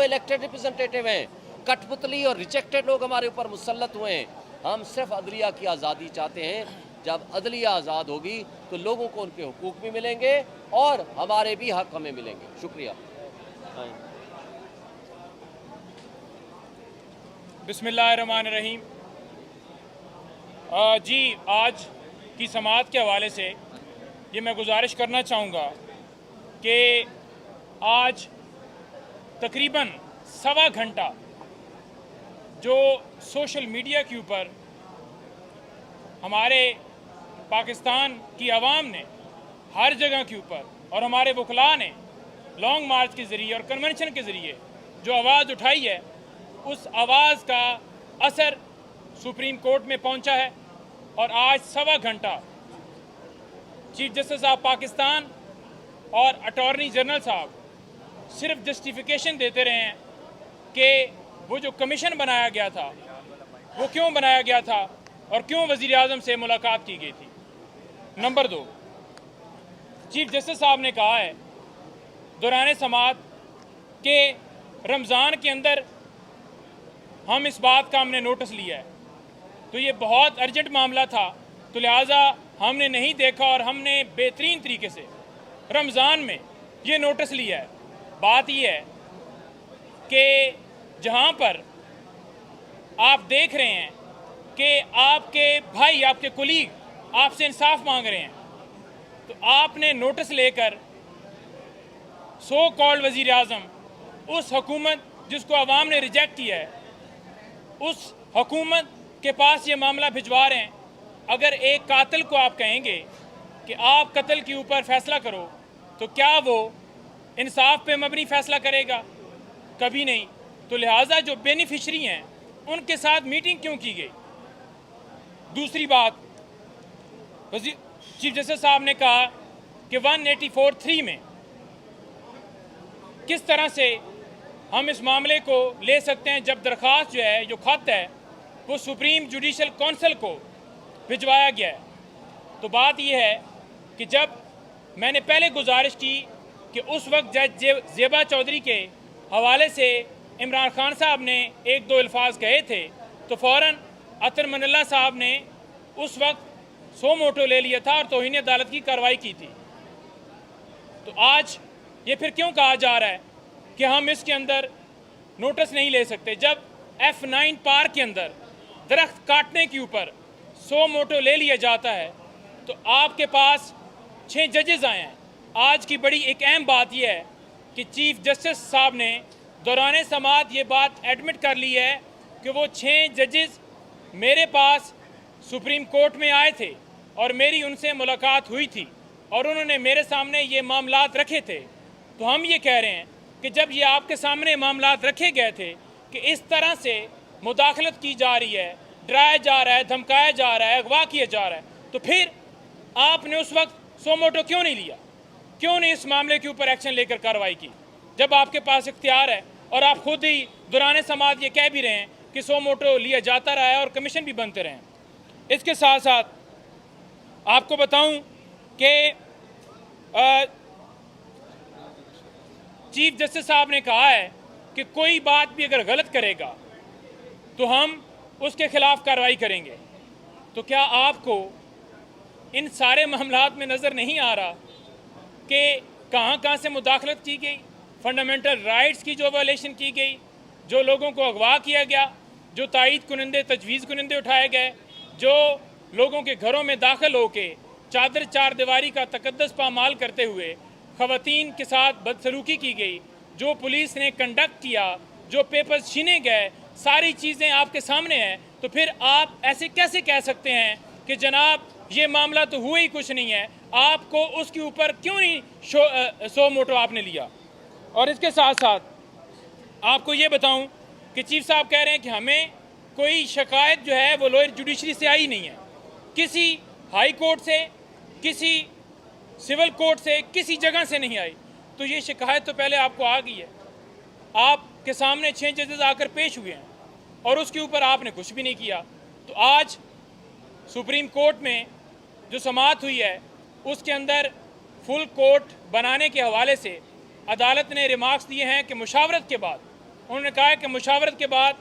वो elected representative हैं, कठपुतली और रिजेक्टेड लोग हमारे ऊपर मुसल्लत हुए हैं। हम सिर्फ अदलिया की आज़ादी चाहते हैं। जब अदलिया आज़ाद होगी तो लोगों को उनके हुकूक भी मिलेंगे और हमारे भी हक हमें मिलेंगे। शुक्रिया। बिस्मिल्लाहिर्रहमानिर्रहीम। जी, आज की समाअत के हवाले से ये मैं गुजारिश करना चाहूँगा कि आज तकरीबन सवा घंटा जो सोशल मीडिया के ऊपर हमारे पाकिस्तान की आवाम ने हर जगह के ऊपर और हमारे वकला ने लॉन्ग मार्च के ज़रिए और कन्वेंशन के ज़रिए जो आवाज़ उठाई है, उस आवाज़ का असर सुप्रीम कोर्ट में पहुंचा है। और आज सवा घंटा चीफ जस्टिस ऑफ पाकिस्तान और अटॉर्नी जनरल साहब सिर्फ जस्टिफिकेशन देते रहे हैं कि वो जो कमीशन बनाया गया था वो क्यों बनाया गया था और क्यों वज़ीर आज़म से मुलाकात की गई थी। नंबर 2, चीफ जस्टिस साहब ने कहा है दौरान समाअत के रमज़ान के अंदर हम इस बात का हमने नोटिस लिया है, तो ये बहुत अर्जेंट मामला था, तो लिहाजा हमने नहीं देखा और हमने बेहतरीन तरीके से रमज़ान में ये नोटिस लिया है। बात ये है कि जहाँ पर आप देख रहे हैं कि आपके भाई, आपके कुलीग आपसे इंसाफ मांग रहे हैं, तो आपने नोटिस लेकर सो कॉल्ड वज़ीर आज़म, उस हुकूमत जिसको अवाम ने रिजेक्ट किया है, उस हुकूमत के पास ये मामला भिजवा रहे हैं। अगर एक कातिल को आप कहेंगे कि आप कत्ल के ऊपर फैसला करो, तो क्या वो इंसाफ पे मबनी फैसला करेगा? कभी नहीं। तो लिहाजा जो बेनिफिशरी हैं उनके साथ मीटिंग क्यों की गई? दूसरी बात, चीफ जस्टिस साहब ने कहा कि 184(3) में किस तरह से हम इस मामले को ले सकते हैं, जब दरख्वास्त जो है, जो खत है, वो सुप्रीम जुडिशल काउंसिल को भिजवाया गया है। तो बात यह है कि जब मैंने पहले गुजारिश की कि उस वक्त जज ज़ेबा चौधरी के हवाले से इमरान खान साहब ने एक दो अल्फाज कहे थे, तो फ़ौरन अतर मनल्ला साहब ने उस वक्त सो मोटो ले लिया था और तौहीन अदालत की कार्रवाई की थी। तो आज ये फिर क्यों कहा जा रहा है कि हम इसके अंदर नोटिस नहीं ले सकते? जब F9 पार्क के अंदर दरख्त काटने के ऊपर सो मोटो ले लिया जाता है, तो आपके पास 6 जजेस आए हैं। आज की बड़ी एक अहम बात यह है कि चीफ जस्टिस साहब ने दौरान समाअत ये बात एडमिट कर ली है कि वो 6 जजेस मेरे पास सुप्रीम कोर्ट में आए थे और मेरी उनसे मुलाकात हुई थी और उन्होंने मेरे सामने ये मामलात रखे थे। तो हम ये कह रहे हैं कि जब ये आपके सामने मामलात रखे गए थे कि इस तरह से मुदाखलत की जा रही है, डराया जा रहा है, धमकाया जा रहा है, अगवा किया जा रहा है, तो फिर आपने उस वक्त सो मोटो क्यों नहीं लिया? क्यों नहीं इस मामले के ऊपर एक्शन लेकर कार्रवाई की, जब आपके पास इख्तियार है? और आप खुद ही दौरान समाअत ये कह भी रहे हैं कि सो मोटो लिया जाता रहा है और कमीशन भी बनते रहे हैं। इसके साथ साथ आपको बताऊं कि चीफ जस्टिस साहब ने कहा है कि कोई बात भी अगर गलत करेगा तो हम उसके खिलाफ कार्रवाई करेंगे। तो क्या आपको इन सारे मामलात में नज़र नहीं आ रहा कि कहाँ कहाँ से मुदाखलत की गई, फंडामेंटल राइट्स की जो वायलेशन की गई, जो लोगों को अगवा किया गया, जो तायद कुनिंदे, तजवीज़ कुनिंदे उठाए गए, जो लोगों के घरों में दाखिल होके चादर चार दीवारी का तकद्दस पामाल करते हुए ख़वातीन के साथ बदसलूकी की गई, जो पुलिस ने कंडक्ट किया, जो पेपर्स छीने गए, सारी चीज़ें आपके सामने हैं। तो फिर आप ऐसे कैसे कह सकते हैं कि जनाब ये मामला तो हुआ ही कुछ नहीं है? आपको उसके ऊपर क्यों नहीं सो मोटो आपने लिया? और इसके साथ साथ आपको ये बताऊं कि चीफ साहब कह रहे हैं कि हमें कोई शिकायत जो है वो लोअर जुडिशरी से आई नहीं है, किसी हाई कोर्ट से, किसी सिविल कोर्ट से, किसी जगह से नहीं आई। तो ये शिकायत तो पहले आपको आ गई है, आपके सामने 6 जजेस आकर पेश हुए हैं और उसके ऊपर आपने कुछ भी नहीं किया। तो आज सुप्रीम कोर्ट में जो समाअत हुई है उसके अंदर फुल कोर्ट बनाने के हवाले से अदालत ने रिमार्क्स दिए हैं कि मुशावरत के बाद उन्होंने कहा है कि मुशावरत के बाद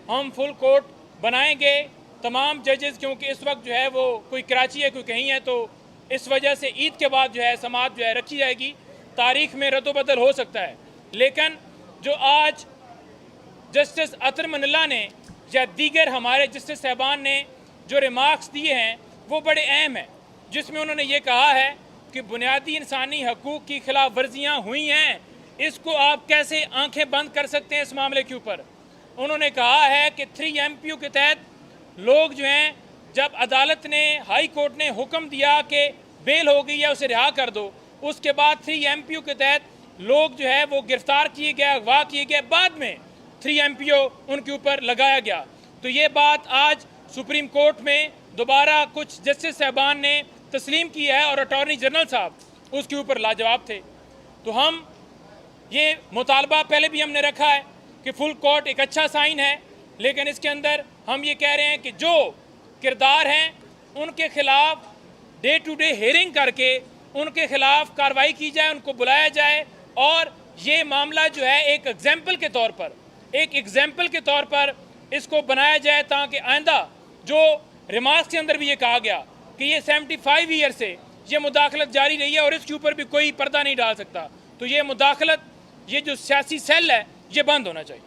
हम फुल कोर्ट बनाएंगे तमाम जजेस, क्योंकि इस वक्त जो है वो कोई कराची है कोई कहीं है, तो इस वजह से ईद के बाद जो है समाअत जो है रखी जाएगी। तारीख में रद्दोबदल हो सकता है, लेकिन जो आज जस्टिस अतर मनल्ला ने या दीगर हमारे जस्टिस साहबान ने जो रिमार्क्स दिए हैं वो बड़े अहम हैं, जिसमें उन्होंने ये कहा है कि बुनियादी इंसानी हकूक़ की खिलाफ वर्जियाँ हुई हैं, इसको आप कैसे आंखें बंद कर सकते हैं इस मामले के ऊपर। उन्होंने कहा है कि 3 MPO के तहत लोग जो हैं, जब अदालत ने हाई कोर्ट ने हुक्म दिया कि बेल हो गई है उसे रिहा कर दो, उसके बाद 3 MPO के तहत लोग जो है वो गिरफ्तार किए गए, अगवा किए गए, बाद में 3 MPO उनके ऊपर लगाया गया। तो ये बात आज सुप्रीम कोर्ट में दोबारा कुछ जस्टिस साहबान ने तस्लीम की है और अटॉर्नी जनरल साहब उसके ऊपर लाजवाब थे। तो हम ये मुतालबा पहले भी हमने रखा है कि फुल कोर्ट एक अच्छा साइन है, लेकिन इसके अंदर हम ये कह रहे हैं कि जो किरदार हैं उनके खिलाफ डे टू डे हेयरिंग करके उनके खिलाफ कार्रवाई की जाए, उनको बुलाया जाए और ये मामला जो है एक एग्जाम्पल के तौर पर इसको बनाया जाए, ताकि आइंदा जो रिमार्क्स के अंदर भी ये कहा गया कि ये 75 ईयर से ये मुदाखलत जारी रही है और इसके ऊपर भी कोई पर्दा नहीं डाल सकता, तो ये मुदाखलत, ये जो सियासी सेल है, ये बंद होना चाहिए।